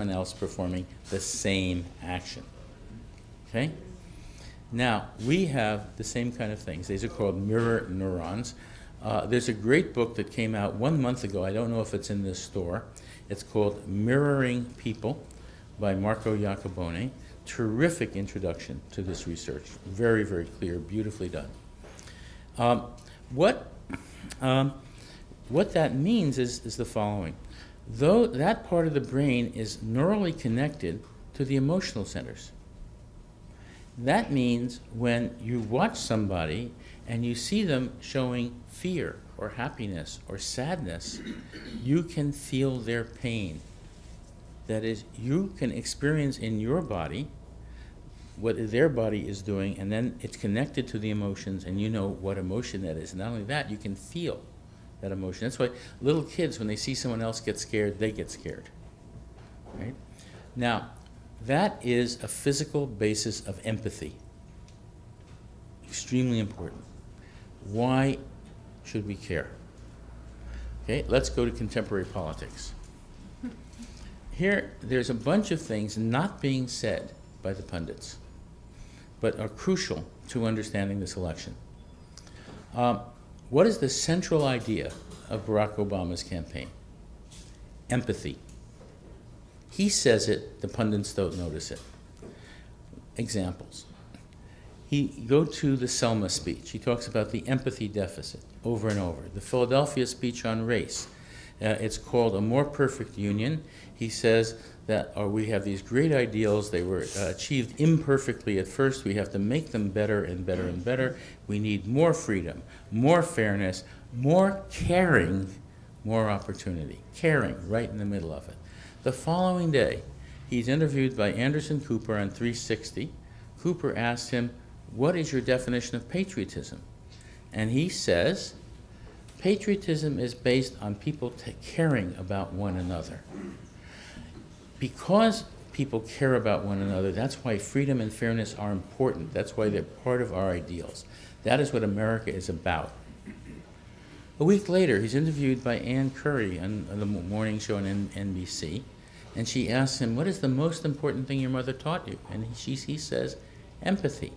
someone else performing the same action. Okay? Now, we have the same kind of things. These are called mirror neurons. There's a great book that came out 1 month ago. I don't know if it's in this store. It's called Mirroring People by Marco Iacoboni. Terrific introduction to this research. Very, very clear, beautifully done. What that means is the following. Though that part of the brain is neurally connected to the emotional centers, that means when you watch somebody and you see them showing fear or happiness or sadness, you can feel their pain. That is, you can experience in your body what their body is doing, and then it's connected to the emotions, and you know what emotion that is. And not only that, you can feel that emotion. That's why little kids, when they see someone else get scared, they get scared. Right? Now, that is a physical basis of empathy. Extremely important. Why should we care? Okay, let's go to contemporary politics. Here, there's a bunch of things not being said by the pundits, but are crucial to understanding this election. What is the central idea of Barack Obama's campaign? Empathy. He says it, the pundits don't notice it. Examples. Go to the Selma speech. He talks about the empathy deficit over and over. The Philadelphia speech on race. It's called A More Perfect Union. He says that we have these great ideals. They were achieved imperfectly at first. We have to make them better and better and better. We need more freedom, more fairness, more caring, more opportunity. Caring, right in the middle of it. The following day, he's interviewed by Anderson Cooper on 360. Cooper asks him, "What is your definition of patriotism?" And he says, patriotism is based on people caring about one another. Because people care about one another, that's why freedom and fairness are important. That's why they're part of our ideals. That is what America is about. A week later, he's interviewed by Ann Curry on the morning show on NBC, and she asks him, "What is the most important thing your mother taught you?" And he says, empathy.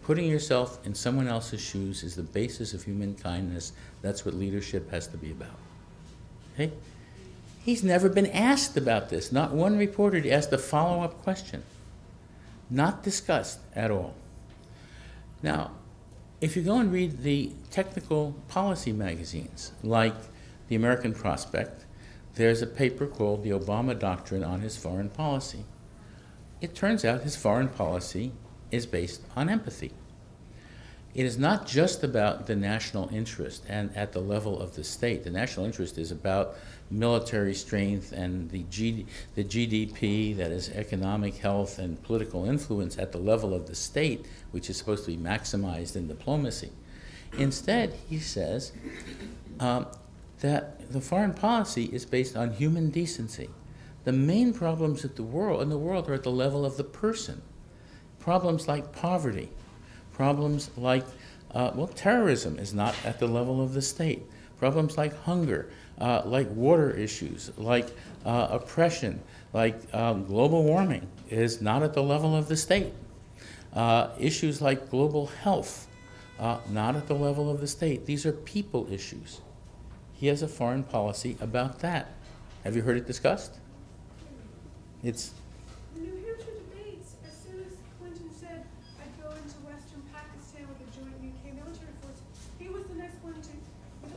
Putting yourself in someone else's shoes is the basis of human kindness. That's what leadership has to be about. Okay? He's never been asked about this. Not one reporter asked a follow-up question. Not discussed at all. Now, if you go and read the technical policy magazines, like the American Prospect, there's a paper called The Obama Doctrine on his foreign policy. It turns out his foreign policy is based on empathy. It is not just about the national interest and at the level of the state. The national interest is about military strength and the GDP, that is economic health and political influence at the level of the state, which is supposed to be maximized in diplomacy. Instead, he says that the foreign policy is based on human decency. The main problems in the world are at the level of the person. Problems like poverty, problems like, terrorism is not at the level of the state. Problems like hunger, like water issues, like oppression, like global warming is not at the level of the state. Issues like global health, not at the level of the state. These are people issues. He has a foreign policy about that. Have you heard it discussed? It's The New Hampshire debates, as soon as Clinton said, "I'd go into Western Pakistan with a joint UK military force," he was the next one to,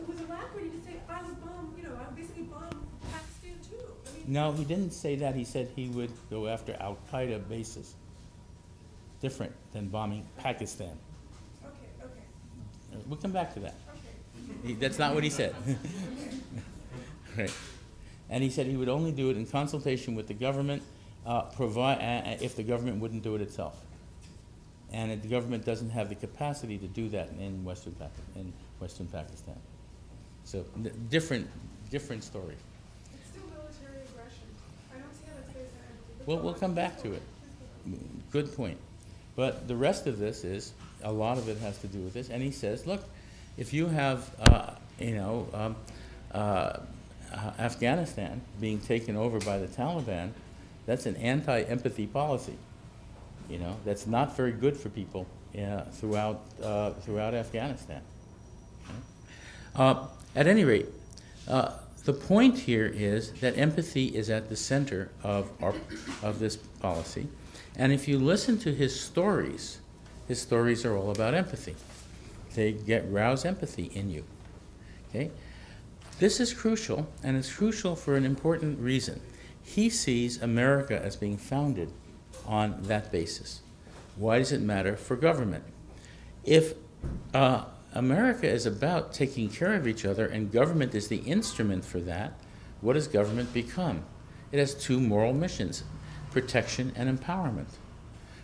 with alacrity, to say, "I would bomb, I would basically bomb Pakistan too." I mean, no, he didn't say that. He said he would go after Al-Qaeda bases. Different than bombing Pakistan. Okay. We'll come back to that. Okay. That's not what he said. Right. And he said he would only do it in consultation with the government, if the government wouldn't do it itself. And the government doesn't have the capacity to do that in Western Pakistan. So different story. It's still military aggression. I don't see how that's based on empathy. Well, we'll come back to it. Good point. But the rest of this is, a lot of it has to do with this. And he says, look, if you have, Afghanistan being taken over by the Taliban, That's an anti-empathy policy. That's not very good for people throughout Afghanistan. At any rate, the point here is that empathy is at the center of this policy. And if you listen to his stories are all about empathy. They rouse empathy in you. Okay? This is crucial, and it's crucial for an important reason. He sees America as being founded on that basis. Why does it matter for government? If America is about taking care of each other and government is the instrument for that, what does government become? It has two moral missions: protection and empowerment.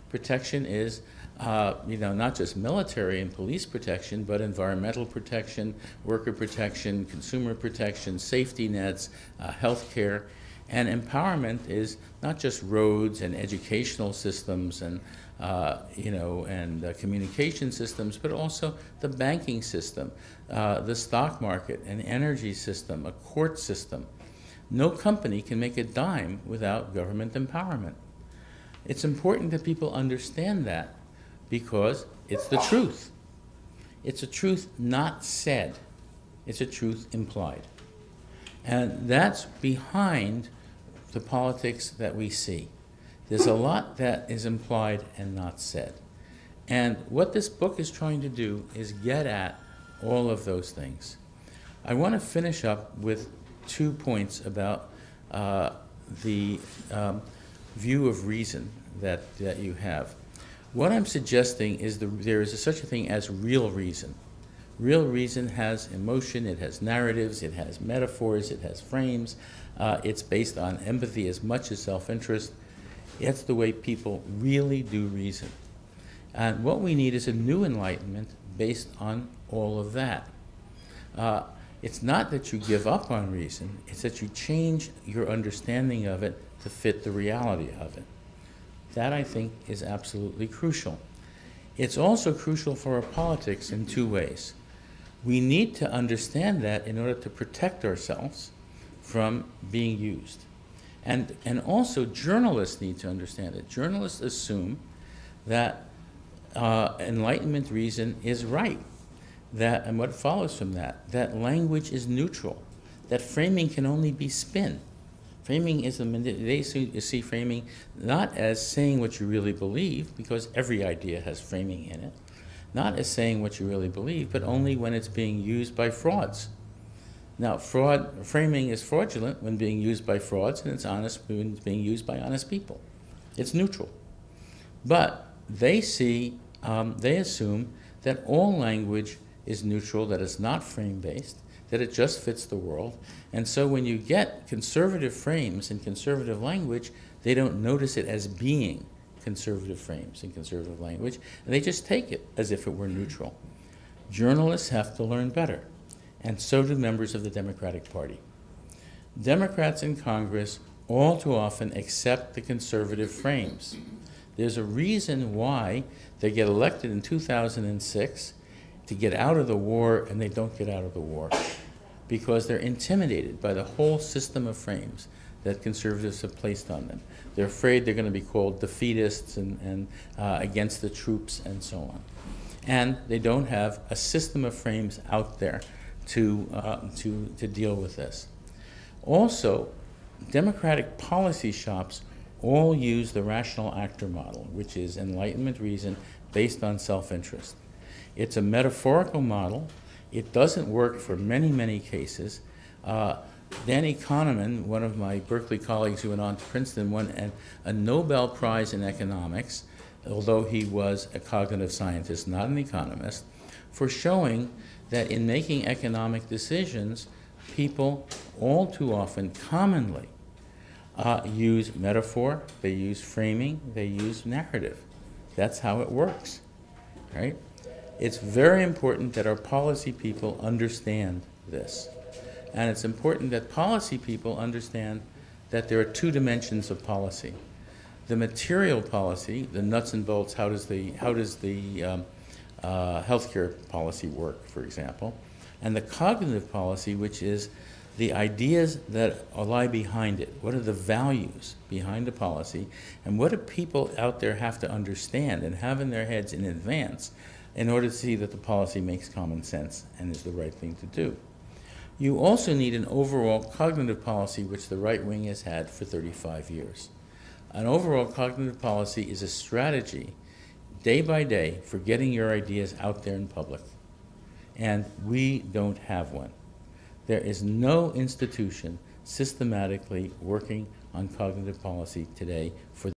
Protection is not just military and police protection, but environmental protection, worker protection, consumer protection, safety nets, health care. And empowerment is not just roads and educational systems and communication systems, but also the banking system, the stock market, an energy system, a court system. No company can make a dime without government empowerment. It's important that people understand that because it's the truth. It's a truth not said. It's a truth implied. And that's behind the politics that we see. There's a lot that is implied and not said. And what this book is trying to do is get at all of those things. I want to finish up with 2 points about the view of reason that you have. What I'm suggesting is there is such a thing as real reason. Real reason has emotion, it has narratives, it has metaphors, it has frames. It's based on empathy as much as self-interest. It's the way people really do reason. And what we need is a new enlightenment based on all of that. It's not that you give up on reason, it's that you change your understanding of it to fit the reality of it. That, I think, is absolutely crucial. It's also crucial for our politics in 2 ways. We need to understand that in order to protect ourselves from being used. And also journalists need to understand it. Journalists assume that Enlightenment reason is right. And what follows from that language is neutral, that framing can only be spin. Framing is they see framing not as saying what you really believe, because every idea has framing in it, not as saying what you really believe, but only when it's being used by frauds. Now, framing is fraudulent when being used by frauds, and it's honest when it's being used by honest people. It's neutral. But they assume that all language is neutral, that it's not frame-based, that it just fits the world. And so when you get conservative frames and conservative language, they don't notice it as being conservative frames and conservative language, and they just take it as if it were neutral. Journalists have to learn better, and so do members of the Democratic Party. Democrats in Congress all too often accept the conservative frames. There's a reason why they get elected in 2006 to get out of the war, and they don't get out of the war, because they're intimidated by the whole system of frames that conservatives have placed on them. They're afraid they're going to be called defeatists and against the troops and so on. And they don't have a system of frames out there to deal with this. Also, Democratic policy shops all use the rational actor model, which is Enlightenment reason based on self-interest. It's a metaphorical model. It doesn't work for many, many cases. Danny Kahneman, one of my Berkeley colleagues who went on to Princeton, won a Nobel Prize in economics, although he was a cognitive scientist, not an economist, for showing that in making economic decisions, people all too often, commonly, use metaphor, they use framing, they use narrative. That's how it works, right? It's very important that our policy people understand this. And it's important that policy people understand that there are 2 dimensions of policy. The material policy, the nuts and bolts, how does the healthcare policy work, for example, and the cognitive policy, which is the ideas that lie behind it. What are the values behind the policy? And what do people out there have to understand and have in their heads in advance in order to see that the policy makes common sense and is the right thing to do? You also need an overall cognitive policy, which the right wing has had for 35 years. An overall cognitive policy is a strategy, day by day, for getting your ideas out there in public. And we don't have one. There is no institution systematically working on cognitive policy today for